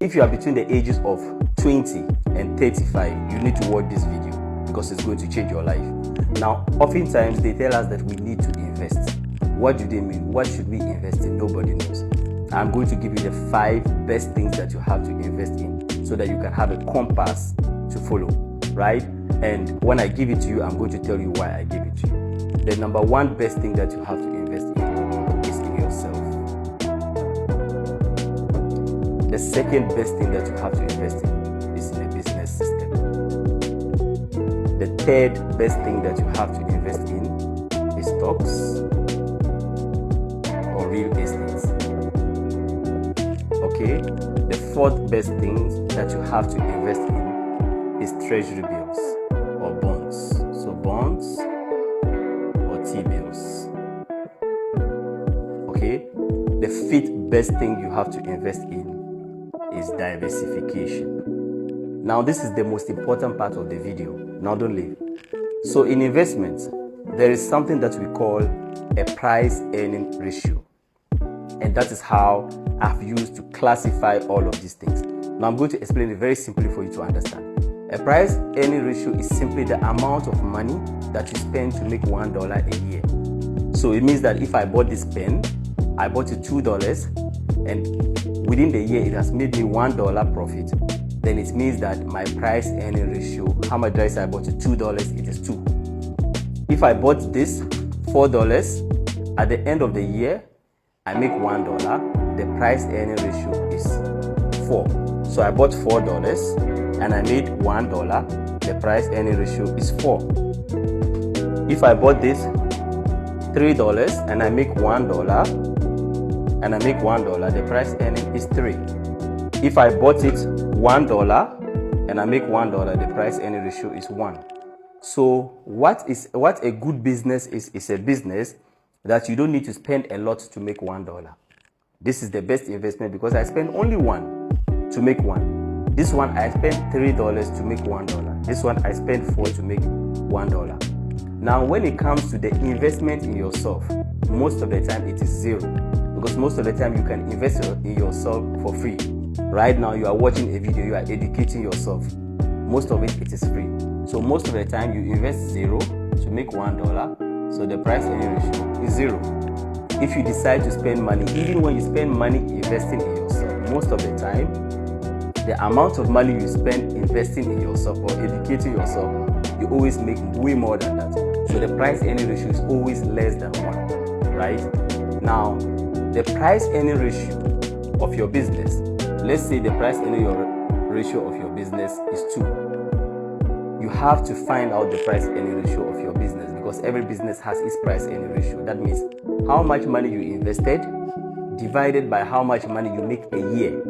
If you are between the ages of 20 and 35, you need to watch this video because it's going to change your life. Now, oftentimes they tell us that we need to invest. What do they mean? What should we invest in? Nobody knows. I'm going to give you the 5 best things that you have to invest in so that you can have a compass to follow, right? And when I give it to you, I'm going to tell you why I give it to you. The number 1 best thing that you have to invest in is in yourself. The second best thing that you have to invest in is in a business system. The third best thing that you have to invest in is stocks or real estate. Okay? The fourth best thing that you have to invest in is treasury bills or bonds. So bonds or T-bills. Okay? The fifth best thing you have to invest in is diversification. Now this is the most important part of the video. Now don't leave. So in investments, there is something that we call a price earning ratio. And that is how I've used to classify all of these things. Now I'm going to explain it very simply for you to understand. A price earning ratio is simply the amount of money that you spend to make $1 a year. So it means that if I bought this pen, I bought it $2 and within the year it has made me $1 profit, then it means that my price earning ratio, how much did I say I bought it? $2, it is 2. If I bought this $4, at the end of the year, I make $1, the price earning ratio is 4. So I bought $4 and I made $1, the price earning ratio is 4. If I bought this $3 and I make $1, the price earning is 3. If I bought it $1 and I make $1, the price earning ratio is 1. So what a good business is a business that you don't need to spend a lot to make $1. This is the best investment because I spend only 1 to make 1. This one I spent $3 to make $1. This one I spent 4 to make $1. Now when it comes to the investment in yourself, most of the time it is 0. Because most of the time you can invest in yourself for free. Right now you are watching a video, you are educating yourself. Most of it is free. So most of the time you invest 0 to make $1. So the price earning ratio is 0. If you decide to spend money, even when you spend money investing in yourself, most of the time, the amount of money you spend investing in yourself or educating yourself, you always make way more than that. So the price earning ratio is always less than 1, right? Now, the price earning ratio of your business, let's say the price earning ratio of your business is 2. You have to find out the price earning ratio of your business because every business has its price earning ratio. That means how much money you invested divided by how much money you make a year.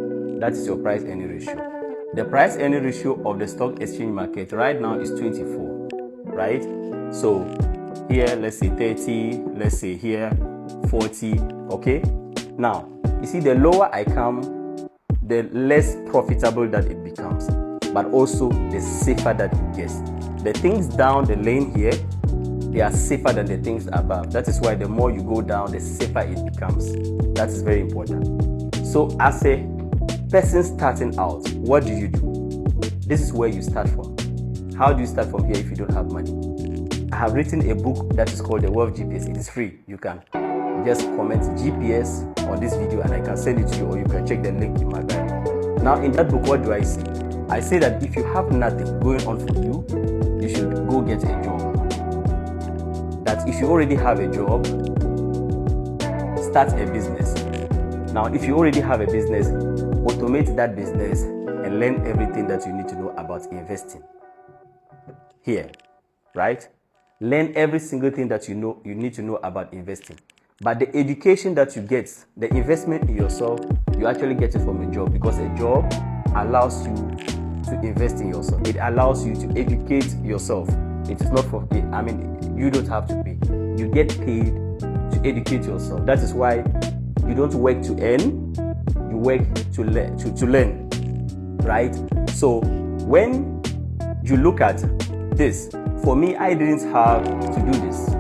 That is your price earning ratio. The price earning ratio of the stock exchange market right now is 24, right? So here, let's say 30, let's say here 40, okay? Now, you see the lower I come, the less profitable that it becomes, but also the safer that it gets. The things down the lane here, they are safer than the things above. That is why the more you go down, the safer it becomes. That is very important. So as a person starting out, what do? This is where you start from. How do you start from here if you don't have money? I have written a book that is called The Wealth GPS. It is free. You can just comment GPS on this video and I can send it to you, or you can check the link in my bio. Now in that book, what do I say? I say that if you have nothing going on for you, you should go get a job. That if you already have a job, start a business. Now if you already have a business, automate that business and learn everything that you need to know about investing. Here, right? Learn every single thing that you need to know about investing. But the education that you get, the investment in yourself, you actually get it from a job because a job allows you to invest in yourself. It allows you to educate yourself. It is not for pay. I mean, you don't have to pay. You get paid to educate yourself. That is why you don't work to earn, you work to learn, right? So when you look at this, for me, I didn't have to do this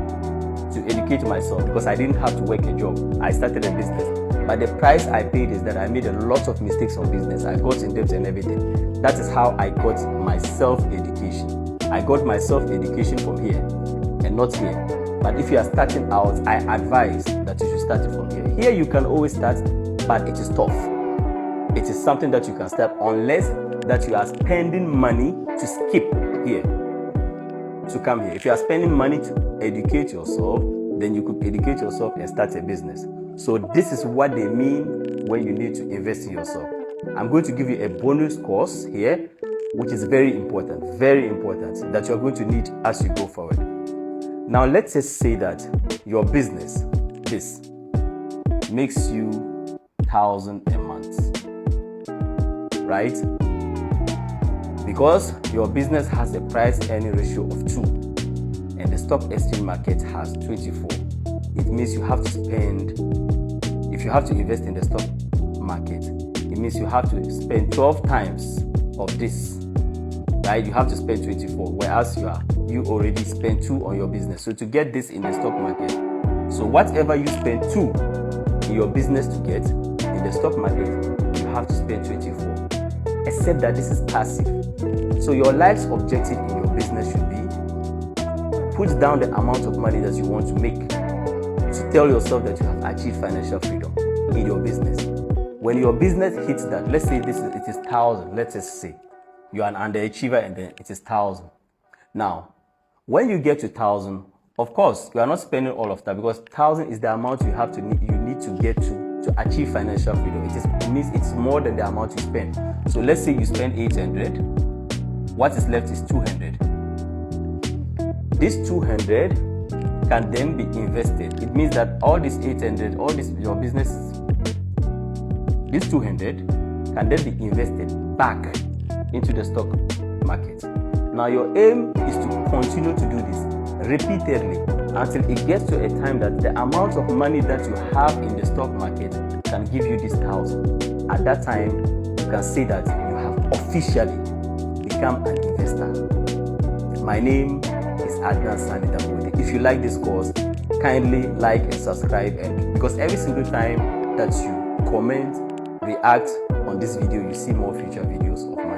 to educate myself because I didn't have to work a job. I started a business. But the price I paid is that I made a lot of mistakes on business. I got in debt and everything. That is how I got my self-education. I got my self-education from here and not here. But if you are starting out, I advise that you should start it from here. Here you can always start, but it is tough. It is something that you can start unless that you are spending money to skip here, to come here. If you are spending money to educate yourself, then you could educate yourself and start a business. So this is what they mean when you need to invest in yourself. I'm going to give you a bonus course here, which is very important, that you're going to need as you go forward. Now, let's just say that your business, this, makes you 1,000 a month, right? Because your business has a price-earning ratio of 2 and the stock exchange market has 24. It means you have to spend, if you have to invest in the stock market, it means you have to spend 12 times of this, right? You have to spend 24, whereas you already spent 2 on your business. So to get this in the stock market, so whatever you spend 2 in your business to get in the stock market, you have to spend 24, except that this is passive. So your life's objective in your business should be put down the amount of money that you want to make, to tell yourself that you have achieved financial freedom in your business. When your business hits that, let's say it is 1,000, let's just say you are an underachiever and then it is 1,000. Now, when you get to 1,000, of course, you are not spending all of that, because 1,000 is the amount you need to get to achieve financial freedom. It means it's more than the amount you spend. So let's say you spend 800. What is left is 200. This 200 can then be invested. It means that all this 800, all this your business, this 200 can then be invested back into the stock market. Now your aim is to continue to do this repeatedly until it gets to a time that the amount of money that you have in the stock market can give you this 1,000. At that time, you can say that you have officially become an investor. My name is Adnan Sani Dambode. If you like this course, kindly like and subscribe, and because every single time that you comment, react on this video, you see more future videos of mine.